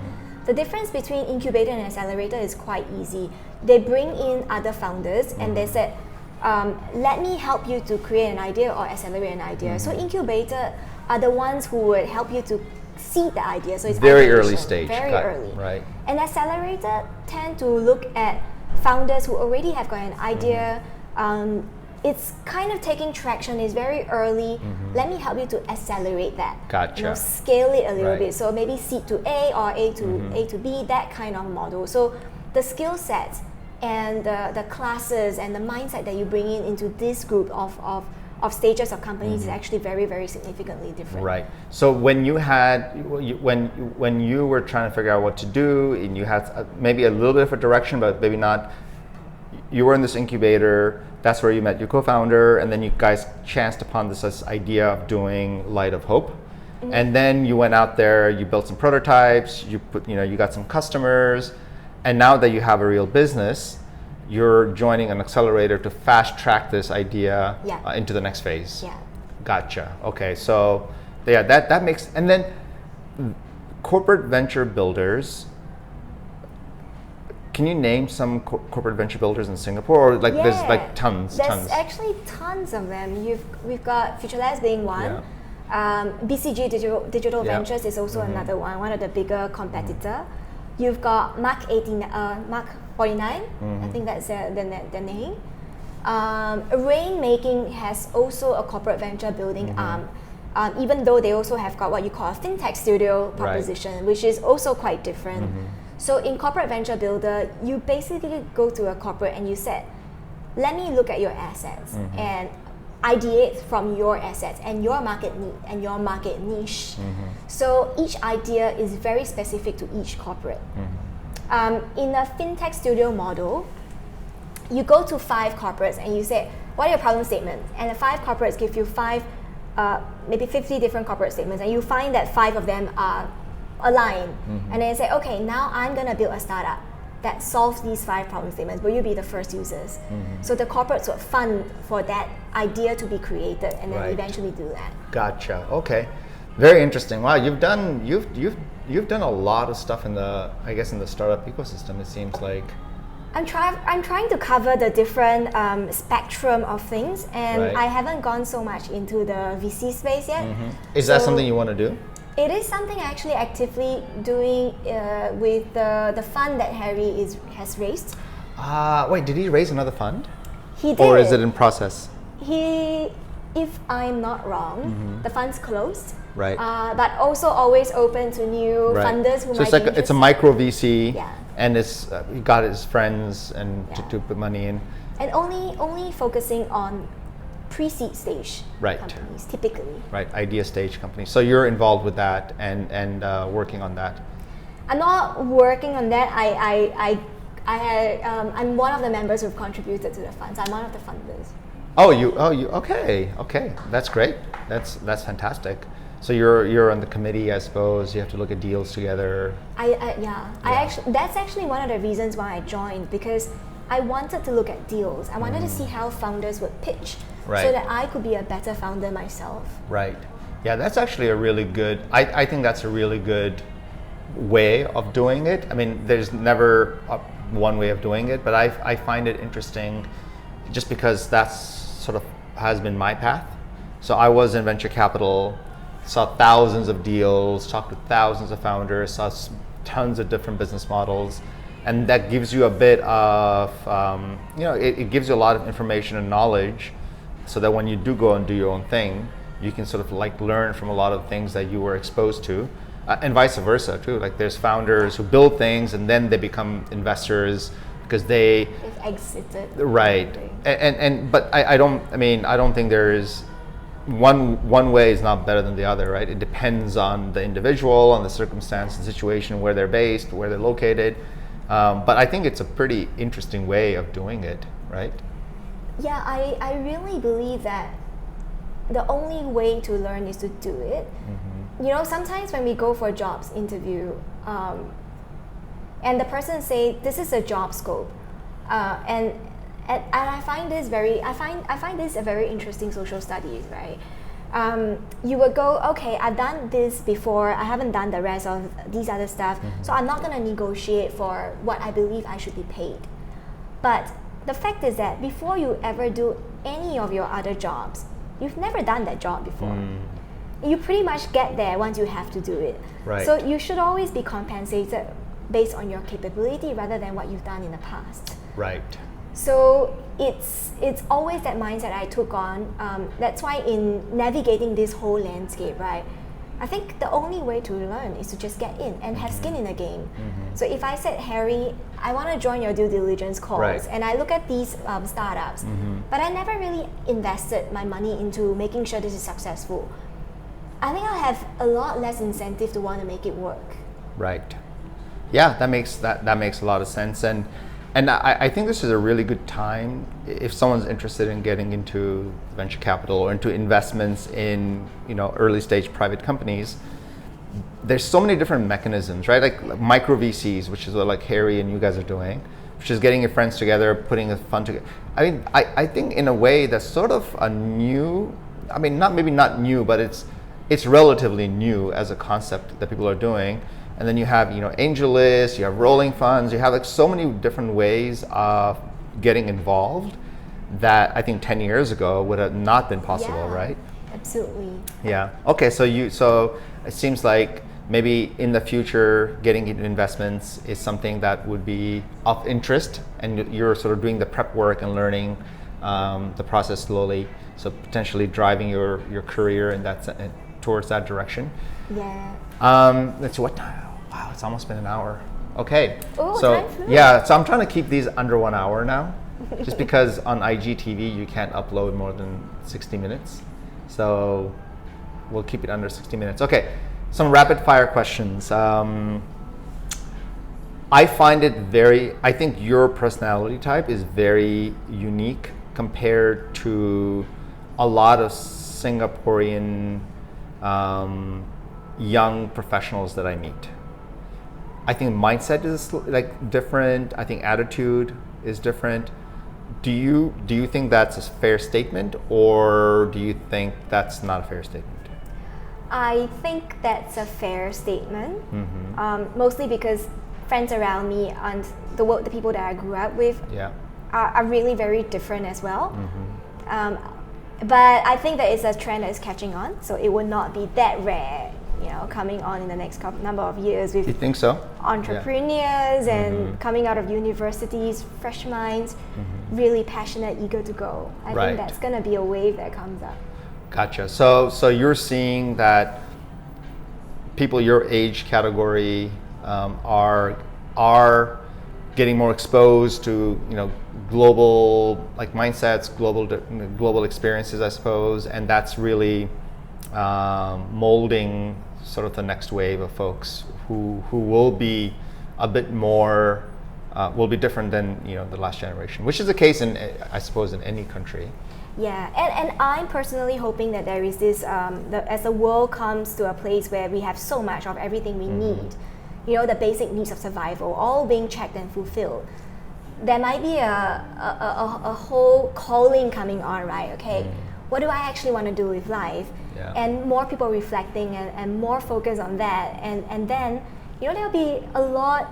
The difference between incubator and accelerator is quite easy. They bring in other founders and they said, let me help you to create an idea or accelerate an idea. So incubator are the ones who would help you to seed the idea. So it's very early stage. Very early. Right. And accelerator tend to look at founders who already have got an idea. It's kind of taking traction. It's very early. Let me help you to accelerate that. Gotcha. Scale it a little bit. So maybe seed to A or A to B, that kind of model. So the skill sets and the classes and the mindset that you bring into this group of stages of companies is actually very, very significantly different. Right. So when you had, when you were trying to figure out what to do, and you had maybe a little bit of a direction, but maybe not, you were in this incubator, that's where you met your co-founder, and then you guys chanced upon this idea of doing Light of Hope. And then you went out there, you built some prototypes, you got some customers, and now that you have a real business, you're joining an accelerator to fast track this idea into the next phase. Yeah. Gotcha. Okay, so that makes, and then corporate venture builders, can you name some corporate venture builders in Singapore, or like there's like tons? There's actually tons of them. We've got Future Labs being one. BCG Digital Ventures is also another one of the bigger competitor. You've got Mark 49, I think that's the name. Rainmaking has also a corporate venture building arm, even though they also have got what you call a Fintech studio proposition, which is also quite different. So in corporate venture builder, you basically go to a corporate and you said, let me look at your assets and ideate from your assets and your market need and your market niche. So each idea is very specific to each corporate. In a Fintech studio model, you go to 5 corporates and you say, what are your problem statements? And the 5 corporates give you 5, maybe 50 different corporate statements, and you find that 5 of them are aligned. And then you say, okay, now I'm gonna build a startup that solves these 5 problem statements. Will you be the first users? So the corporates would fund for that idea to be created and then eventually do that. Gotcha. Okay. Very interesting. Wow, you've done a lot of stuff in the startup ecosystem, it seems like. I'm trying to cover the different spectrum of things, and I haven't gone so much into the VC space yet. Is that something you want to do? It is something I'm actually actively doing with the fund that Harry has raised. Wait, did he raise another fund? He did. Or is it in process? If I'm not wrong, the fund's closed. Right. But also always open to new funders who might be interested. It's a micro VC, Yeah. and it's he got his friends and to put money in. And only focusing on pre-seed stage Right. companies, typically. Right, idea stage companies. So you're involved with that and working on that. I'm not working on that. I'm one of the members who've contributed to the funds. I'm one of the funders. Okay, that's great. That's fantastic. So you're on the committee, I suppose. You have to look at deals together. That's actually one of the reasons why I joined, because I wanted to look at deals. I wanted to see how founders would pitch, so that I could be a better founder myself. Right. Yeah, that's actually a really good. I think that's a really good way of doing it. I mean, there's never one way of doing it, but I find it interesting, just because that's sort of has been my path. So I was in venture capital, saw thousands of deals, talked to thousands of founders, saw tons of different business models, and that gives you a bit of, it gives you a lot of information and knowledge, so that when you do go and do your own thing, you can sort of like learn from a lot of things that you were exposed to, and vice versa too. Like there's founders who build things and then they become investors because they've exited. Right, but I don't think there is one way is not better than the other, right? It depends on the individual, on the circumstance, the situation, where they're based, where they're located. But I think it's a pretty interesting way of doing it, right? Yeah, I really believe that the only way to learn is to do it. Mm-hmm. You know, sometimes when we go for a jobs interview, and the person say this is a job scope, and I find this a very interesting social studies, right? You would go, okay, I've done this before, I haven't done the rest of these other stuff, so I'm not going to negotiate for what I believe I should be paid. But the fact is that before you ever do any of your other jobs, you've never done that job before. You pretty much get there once you have to do it. Right. So you should always be compensated based on your capability rather than what you've done in the past. Right. So it's always that mindset I took on. That's why in navigating this whole landscape, right, I think the only way to learn is to just get in and have skin in the game. So if I said, Harry, I want to join your due diligence calls, and I look at these startups, but I never really invested my money into making sure this is successful, I think I'll have a lot less incentive to want to make it work. Right. Yeah, that makes a lot of sense, and I think this is a really good time if someone's interested in getting into venture capital or into investments in early stage private companies. There's so many different mechanisms, right? Like micro VCs, which is what like Harry and you guys are doing, which is getting your friends together, putting a fund together. I mean, I think in a way that's sort of a new. I mean, not new, but it's relatively new as a concept that people are doing. And then you have, AngelList, you have rolling funds, you have like so many different ways of getting involved that I think 10 years ago would have not been possible, right? Absolutely. Yeah. Okay. So it seems like maybe in the future, getting into investments is something that would be of interest, and you're sort of doing the prep work and learning the process slowly. So potentially driving your career in towards that direction. Yeah. Let's see, what time? Wow, it's almost been an hour. Okay. Oh, so time flew. yeah, so I'm trying to keep these under 1 hour now, just because on IGTV you can't upload more than 60 minutes. So we'll keep it under 60 minutes. Okay, some rapid fire questions. I think your personality type is very unique compared to a lot of Singaporean young professionals that I meet. I think mindset is like different. I think attitude is different. Do you think that's a fair statement, or do you think that's not a fair statement? I think that's a fair statement. Mostly because friends around me and the people that I grew up with are really very different as well. But I think that it's a trend that is catching on, so it will not be that rare, coming on in the next number of years with. You think so? Entrepreneurs and coming out of universities, fresh minds, really passionate, eager to go. I think that's going to be a wave that comes up. Gotcha. So you're seeing that people your age category are getting more exposed to global mindsets, global experiences, I suppose, and that's really molding sort of the next wave of folks who will be a bit more will be different than the last generation, which is the case in I suppose in any country. Yeah, and I'm personally hoping that there is this as the world comes to a place where we have so much of everything we need, the basic needs of survival all being checked and fulfilled, there might be a whole calling coming on, right? Okay, what do I actually want to do with life? Yeah. And more people reflecting and more focus on that, and then there'll be a lot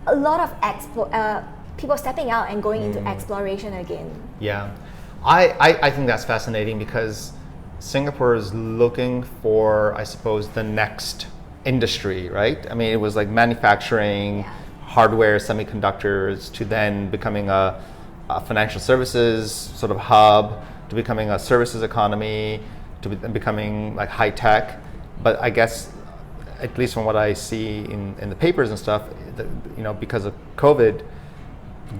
of people stepping out and going into exploration again. Yeah, I think that's fascinating because Singapore is looking for, I suppose, the next industry, right? I mean, it was like manufacturing, hardware, semiconductors, to then becoming a financial services sort of hub, to becoming a services economy, to becoming like high tech. But I guess, at least from what I see in the papers and stuff, because of COVID,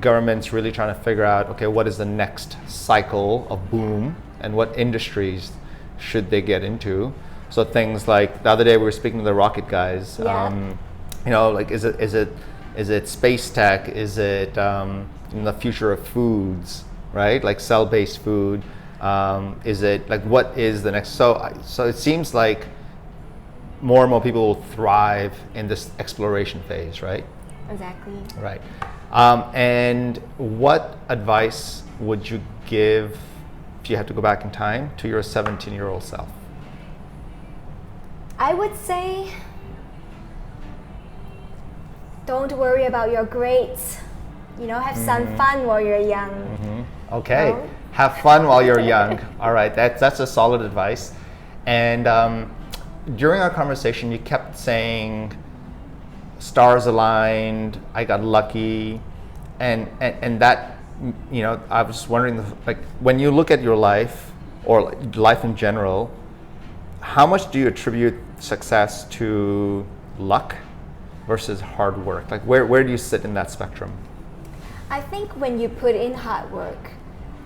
government's really trying to figure out, okay, what is the next cycle of boom and what industries should they get into? So things like the other day we were speaking to the rocket guys. Like is it space tech? Is it in the future of foods, right? Like cell-based food. Is it like what is the next? So it seems like more and more people will thrive in this exploration phase, right? Exactly. Right. And what advice would you give if you had to go back in time to your 17-year-old self? I would say, don't worry about your grades. Have some fun while you're young. Okay, have fun while you're young. All right, that's a solid advice. And during our conversation, you kept saying, stars aligned, I got lucky, and that, I was just wondering, like, when you look at your life or life in general, how much do you attribute success to luck versus hard work? Like, where do you sit in that spectrum? I think when you put in hard work,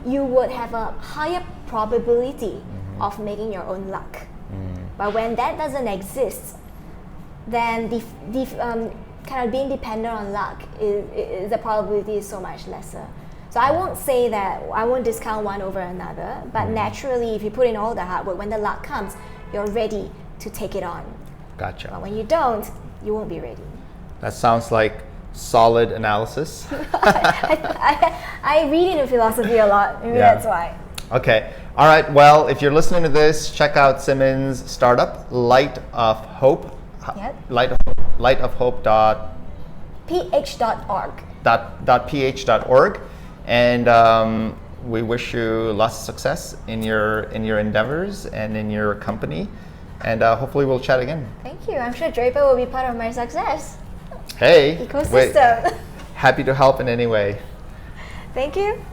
you would have a higher probability of making your own luck. But when that doesn't exist, then kind of being dependent on luck, the probability is so much lesser. So I won't say that, I won't discount one over another, but naturally, if you put in all the hard work, when the luck comes, you're ready to take it on. Gotcha. But when you don't, you won't be ready. That sounds like solid analysis. I read into philosophy a lot, maybe that's why. Okay. All right. Well, if you're listening to this, check out Simin's startup, Light of Hope. Yep. Lightofhope ph.org. And we wish you lots of success in your endeavors and in your company, and hopefully we'll chat again. Thank you. I'm sure Draper will be part of my success. Hey, Ecosystem. Happy to help in any way. Thank you.